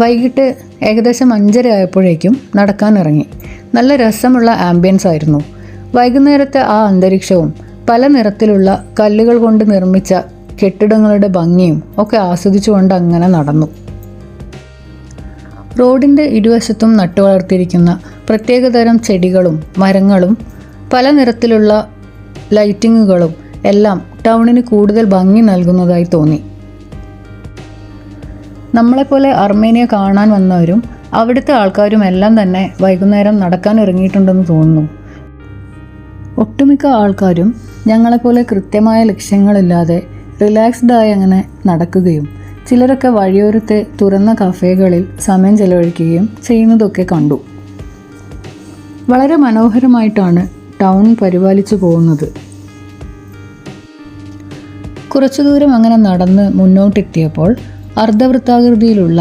വൈകിട്ട് ഏകദേശം 5:30 ആയപ്പോഴേക്കും നടക്കാനിറങ്ങി. നല്ല രസമുള്ള ആംബിയൻസ് ആയിരുന്നു. വൈകുന്നേരത്തെ ആ അന്തരീക്ഷവും പല നിറത്തിലുള്ള കല്ലുകൾ കൊണ്ട് നിർമ്മിച്ച കെട്ടിടങ്ങളുടെ ഭംഗിയും ഒക്കെ ആസ്വദിച്ചുകൊണ്ട് അങ്ങനെ നടന്നു. റോഡിൻ്റെ ഇരുവശത്തും നട്ടുവളർത്തിയിരിക്കുന്ന പ്രത്യേകതരം ചെടികളും മരങ്ങളും പല നിറത്തിലുള്ള ലൈറ്റിങ്ങുകളും എല്ലാം ടൗണിന് കൂടുതൽ ഭംഗി നൽകുന്നതായി തോന്നി. നമ്മളെപ്പോലെ അർമേനിയ കാണാൻ വന്നവരും അവിടുത്തെ ആൾക്കാരും എല്ലാം തന്നെ വൈകുന്നേരം നടക്കാൻ ഇറങ്ങിയിട്ടുണ്ടെന്ന് തോന്നുന്നു. ഒട്ടുമിക്ക ആൾക്കാരും ഞങ്ങളെപ്പോലെ കൃത്യമായ ലക്ഷ്യങ്ങളില്ലാതെ റിലാക്സ്ഡായി അങ്ങനെ നടക്കുകയും ചിലരൊക്കെ വഴിയോരത്തെ തുറന്ന കഫേകളിൽ സമയം ചെലവഴിക്കുകയും ചെയ്യുന്നതൊക്കെ കണ്ടു. വളരെ മനോഹരമായിട്ടാണ് ടൗൺ പരിപാലിച്ചു പോകുന്നത്. കുറച്ചു ദൂരം അങ്ങനെ നടന്ന് മുന്നോട്ടെത്തിയപ്പോൾ അർദ്ധവൃത്താകൃതിയിലുള്ള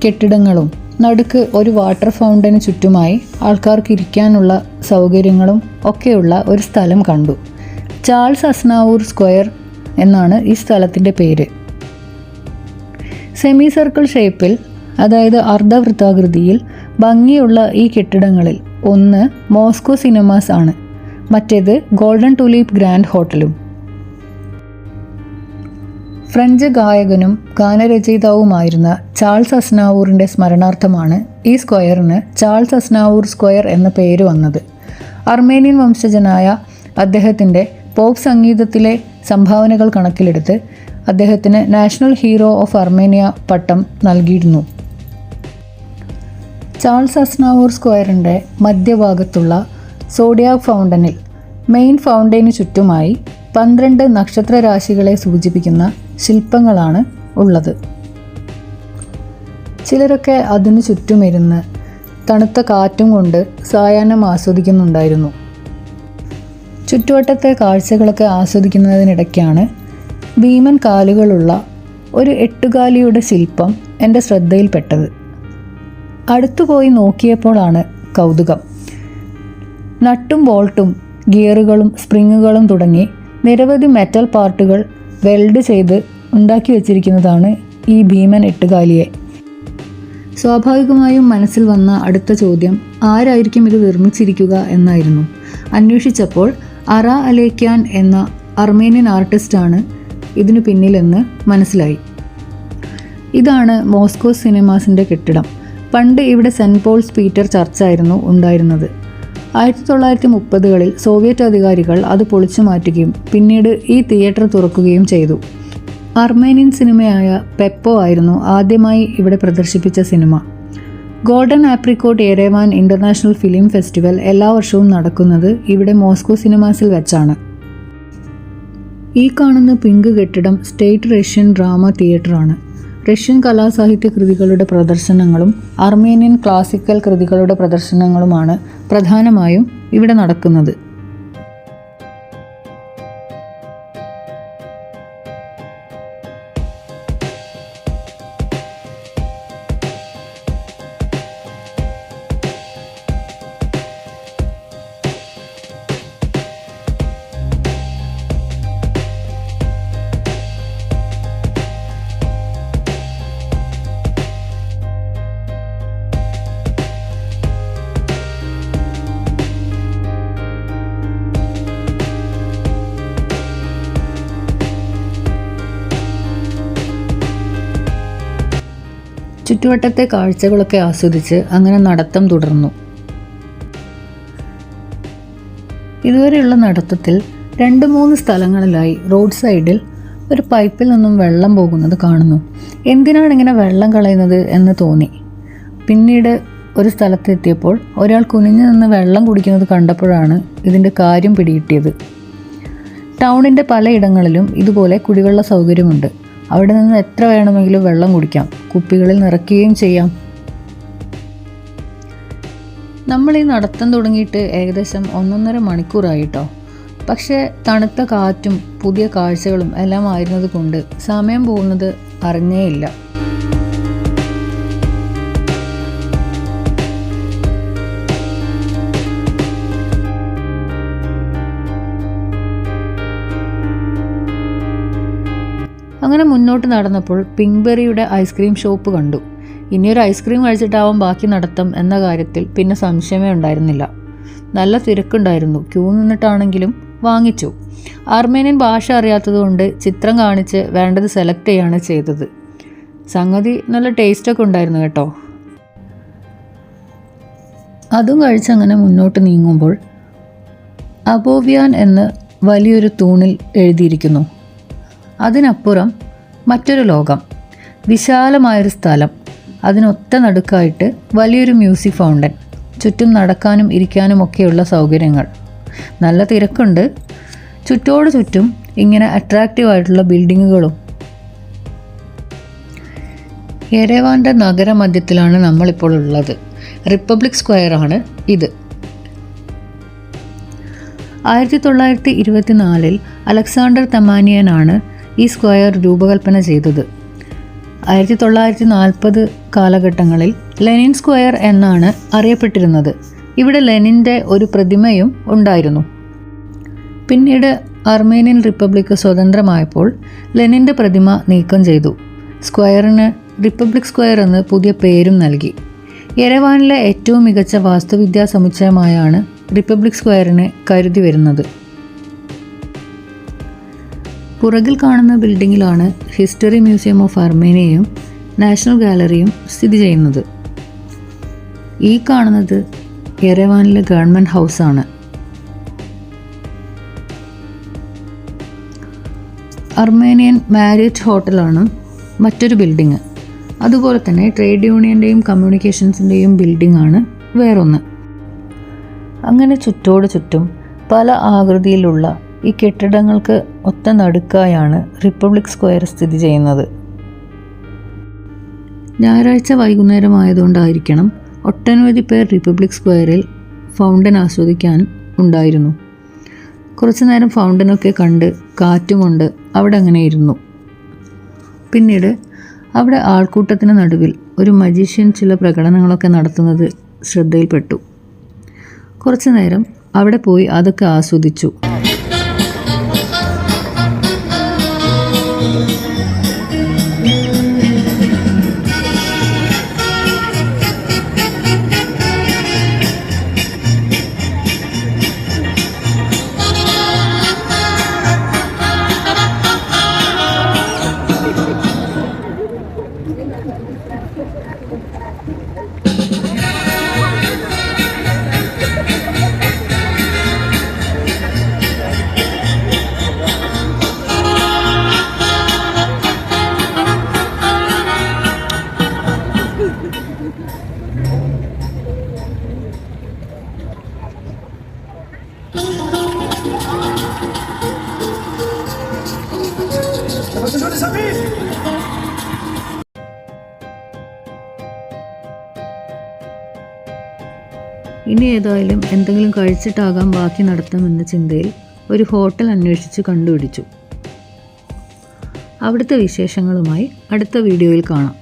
കെട്ടിടങ്ങളും നടുക്ക് ഒരു വാട്ടർ ഫൗണ്ടന് ചുറ്റുമായി ആൾക്കാർക്ക് ഇരിക്കാനുള്ള സൗകര്യങ്ങളും ഒക്കെയുള്ള ഒരു സ്ഥലം കണ്ടു. ചാൾസ് അസ്നാവൂർ സ്ക്വയർ എന്നാണ് ഈ സ്ഥലത്തിൻ്റെ പേര്. സെമി സർക്കിൾ ഷേപ്പിൽ, അതായത് അർദ്ധവൃത്താകൃതിയിൽ ഭംഗിയുള്ള ഈ കെട്ടിടങ്ങളിൽ ഒന്ന് മോസ്കോ സിനിമാസ് ആണ്, മറ്റേത് ഗോൾഡൻ ടുലീപ്പ് ഗ്രാൻഡ് ഹോട്ടലും. ഫ്രഞ്ച് ഗായകനും ഗാനരചയിതാവുമായിരുന്ന ചാൾസ് അസ്നാവൂറിൻ്റെ സ്മരണാർത്ഥമാണ് ഈ സ്ക്വയറിന് ചാൾസ് അസ്നാവൂർ സ്ക്വയർ എന്ന പേര് വന്നത്. അർമേനിയൻ വംശജനായ അദ്ദേഹത്തിൻ്റെ പോപ്പ് സംഗീതത്തിലെ സംഭാവനകൾ കണക്കിലെടുത്ത് അദ്ദേഹത്തിന് നാഷണൽ ഹീറോ ഓഫ് അർമേനിയ പട്ടം നൽകിയിരുന്നു. ചാൾസ് അസ്നാവൂർ സ്ക്വയറിൻ്റെ മധ്യഭാഗത്തുള്ള സോഡിയാക് ഫൗണ്ടനിൽ മെയിൻ ഫൗണ്ടൈന് ചുറ്റുമായി 12 നക്ഷത്രരാശികളെ സൂചിപ്പിക്കുന്ന ശില്പങ്ങളാണ് ഉള്ളത്. ചിലരൊക്കെ അതിനു ചുറ്റുമിരുന്ന് തണുത്ത കാറ്റും കൊണ്ട് സായാഹ്നം ആസ്വദിക്കുന്നുണ്ടായിരുന്നു. ചുറ്റുവട്ടത്തെ കാഴ്ചകളൊക്കെ ആസ്വദിക്കുന്നതിനിടയ്ക്കാണ് ഭീമൻ കാലുകളുള്ള ഒരു 8 ശില്പം എൻ്റെ ശ്രദ്ധയിൽപ്പെട്ടത്. അടുത്തുപോയി നോക്കിയപ്പോഴാണ് കൗതുകം. നട്ടും ബോൾട്ടും ഗിയറുകളും സ്പ്രിങ്ങുകളും തുടങ്ങി നിരവധി മെറ്റൽ പാർട്ടുകൾ വെൽഡ് ചെയ്ത് ഉണ്ടാക്കി വച്ചിരിക്കുന്നതാണ് ഈ ഭീമൻ 8 സ്വാഭാവികമായും മനസ്സിൽ വന്ന അടുത്ത ചോദ്യം ആരായിരിക്കും ഇത് നിർമ്മിച്ചിരിക്കുക എന്നായിരുന്നു. അന്വേഷിച്ചപ്പോൾ അറ അലേക്യാൻ എന്ന അർമേനിയൻ ആർട്ടിസ്റ്റാണ് ഇതിനു പിന്നിലെന്ന് മനസ്സിലായി. ഇതാണ് മോസ്കോ സിനിമാസിൻ്റെ കെട്ടിടം. പണ്ട് ഇവിടെ സെൻറ്റ് പോൾസ് പീറ്റർ ചർച്ചായിരുന്നു ഉണ്ടായിരുന്നത്. 1930കളിൽ സോവിയറ്റ് അധികാരികൾ അത് പൊളിച്ചു മാറ്റുകയും പിന്നീട് ഈ തിയേറ്റർ തുറക്കുകയും ചെയ്തു. അർമേനിയൻ സിനിമയായ പെപ്പോ ആയിരുന്നു ആദ്യമായി ഇവിടെ പ്രദർശിപ്പിച്ച സിനിമ. Golden Apricot Yerevan International Film Festival എല്ലാ വർഷവും നടക്കുന്നത് ഇവിടെ മോസ്കോ സിനിമാസിൽ വെച്ചാണ്. ഈ കാണുന്ന പിങ്ക് കെട്ടിടം സ്റ്റേറ്റ് റഷ്യൻ ഡ്രാമ തിയേറ്ററാണ്. റഷ്യൻ കലാസാഹിത്യ കൃതികളുടെ പ്രദർശനങ്ങളും അർമേനിയൻ ക്ലാസിക്കൽ കൃതികളുടെ പ്രദർശനങ്ങളുമാണ് പ്രധാനമായും ഇവിടെ നടക്കുന്നത്. ചുറ്റുവട്ടത്തെ കാഴ്ചകളൊക്കെ ആസ്വദിച്ച് അങ്ങനെ നടത്തം തുടർന്നു. ഇതുവരെയുള്ള നടത്തത്തിൽ 2-3 സ്ഥലങ്ങളിലായി റോഡ് സൈഡിൽ ഒരു പൈപ്പിൽ നിന്നും വെള്ളം പോകുന്നത് കാണുന്നു. എന്തിനാണ് ഇങ്ങനെ വെള്ളം കളയുന്നത് എന്ന് തോന്നി. പിന്നീട് ഒരു സ്ഥലത്തെത്തിയപ്പോൾ ഒരാൾ കുനിഞ്ഞു നിന്ന് വെള്ളം കുടിക്കുന്നത് കണ്ടപ്പോഴാണ് ഇതിൻ്റെ കാര്യം പിടികിട്ടിയത്. ടൗണിൻ്റെ പലയിടങ്ങളിലും ഇതുപോലെ കുടിവെള്ള സൗകര്യമുണ്ട്. അവിടെ നിന്ന് എത്ര വേണമെങ്കിലും വെള്ളം കുടിക്കാം, കുപ്പികളിൽ നിറയ്ക്കുകയും ചെയ്യാം. നമ്മൾ ഈ നടത്തം തുടങ്ങിയിട്ട് ഏകദേശം 1.5 മണിക്കൂറായിട്ടോ. പക്ഷേ തണുത്ത കാറ്റും പുതിയ കാഴ്ചകളും എല്ലാം ആയിരുന്നത് കൊണ്ട് സമയം പോകുന്നത് അറിഞ്ഞേയില്ല. അങ്ങനെ മുന്നോട്ട് നടന്നപ്പോൾ പിങ്ക്ബെറിയുടെ ഐസ്ക്രീം ഷോപ്പ് കണ്ടു. ഇനിയൊരു ഐസ്ക്രീം കഴിച്ചിട്ടാവാം ബാക്കി നടത്തം എന്ന കാര്യത്തിൽ പിന്നെ സംശയമേ ഉണ്ടായിരുന്നില്ല. നല്ല തിരക്കുണ്ടായിരുന്നു. ക്യൂ നിന്നിട്ടാണെങ്കിലും വാങ്ങിച്ചു. ആർമേനിയൻ ഭാഷ അറിയാത്തതുകൊണ്ട് ചിത്രം കാണിച്ച് വേണ്ടത് സെലക്ട് ചെയ്യാണ് ചെയ്തത്. സംഗതി നല്ല ടേസ്റ്റൊക്കെ ഉണ്ടായിരുന്നു കേട്ടോ. അതും കഴിച്ചങ്ങനെ മുന്നോട്ട് നീങ്ങുമ്പോൾ അബോവ്യാൻ എന്ന് വലിയൊരു തൂണിൽ എഴുതിയിരിക്കുന്നു. അതിനപ്പുറം മറ്റൊരു ലോകം, വിശാലമായൊരു സ്ഥലം, അതിനൊത്ത നടുക്കായിട്ട് വലിയൊരു മ്യൂസിക് ഫൗണ്ടൻ, ചുറ്റും നടക്കാനും ഇരിക്കാനും ഒക്കെയുള്ള സൗകര്യങ്ങൾ. നല്ല തിരക്കുണ്ട്. ചുറ്റോട് ചുറ്റും ഇങ്ങനെ അട്രാക്റ്റീവായിട്ടുള്ള ബിൽഡിങ്ങുകളും. യെരവാൻ്റെ നഗരമധ്യത്തിലാണ് നമ്മളിപ്പോൾ ഉള്ളത്. റിപ്പബ്ലിക് സ്ക്വയറാണ് ഇത്. 1924 അലക്സാണ്ടർ തമാനിയനാണ് ഈ സ്ക്വയർ രൂപകൽപ്പന ചെയ്തത്. 1940 കാലഘട്ടങ്ങളിൽ ലെനിൻ സ്ക്വയർ എന്നാണ് അറിയപ്പെട്ടിരുന്നത്. ഇവിടെ ലെനിൻ്റെ ഒരു പ്രതിമയും ഉണ്ടായിരുന്നു. പിന്നീട് അർമേനിയൻ റിപ്പബ്ലിക് സ്വതന്ത്രമായപ്പോൾ ലെനിൻ്റെ പ്രതിമ നീക്കം ചെയ്തു. സ്ക്വയറിന് റിപ്പബ്ലിക് സ്ക്വയർ എന്ന് പുതിയ പേരും നൽകി. യെരവാനിലെ ഏറ്റവും മികച്ച വാസ്തുവിദ്യാ സമുച്ചയമായാണ് റിപ്പബ്ലിക് സ്ക്വയറിനെ കരുതി വരുന്നത്. പുറകിൽ കാണുന്ന ബിൽഡിങ്ങിലാണ് ഹിസ്റ്ററി മ്യൂസിയം ഓഫ് അർമേനിയയും നാഷണൽ ഗാലറിയും സ്ഥിതി ചെയ്യുന്നത്. ഈ കാണുന്നത് യെരവാനിലെ ഗവൺമെൻറ് ഹൗസാണ്. അർമേനിയൻ മാരിയറ്റ് ഹോട്ടലാണ് മറ്റൊരു ബിൽഡിങ്. അതുപോലെ തന്നെ ട്രേഡ് യൂണിയൻ്റെയും കമ്മ്യൂണിക്കേഷൻസിൻ്റെയും ബിൽഡിംഗ് ആണ് വേറൊന്ന്. അങ്ങനെ ചുറ്റോട് ചുറ്റും പല ആകൃതിയിലുള്ള ഈ കെട്ടിടങ്ങൾക്ക് ഒത്ത നടുക്കായാണ് റിപ്പബ്ലിക് സ്ക്വയർ സ്ഥിതി ചെയ്യുന്നത്. ഞായറാഴ്ച വൈകുന്നേരമായതുകൊണ്ടായിരിക്കണം ഒട്ടനവധി പേർ റിപ്പബ്ലിക് സ്ക്വയറിൽ ഫൗണ്ടൻ ആസ്വദിക്കാൻ ഉണ്ടായിരുന്നു. കുറച്ചു നേരം ഫൗണ്ടനൊക്കെ കണ്ട് കാറ്റുമുണ്ട് അവിടെ അങ്ങനെ ഇരുന്നു. പിന്നീട് അവിടെ ആൾക്കൂട്ടത്തിന് നടുവിൽ ഒരു മജീഷ്യൻ ചില പ്രകടനങ്ങളൊക്കെ നടത്തുന്നത് ശ്രദ്ധയിൽപ്പെട്ടു. കുറച്ചു നേരം അവിടെ പോയി അതൊക്കെ ആസ്വദിച്ചു. ഇനി ഏതായാലും എന്തെങ്കിലും കഴിച്ചിട്ടാകാം ബാക്കി നടത്താമെന്ന ചിന്തയിൽ ഒരു ഹോട്ടൽ അന്വേഷിച്ച് കണ്ടുപിടിച്ചു. അവിടുത്തെ വിശേഷങ്ങളുമായി അടുത്ത വീഡിയോയിൽ കാണാം.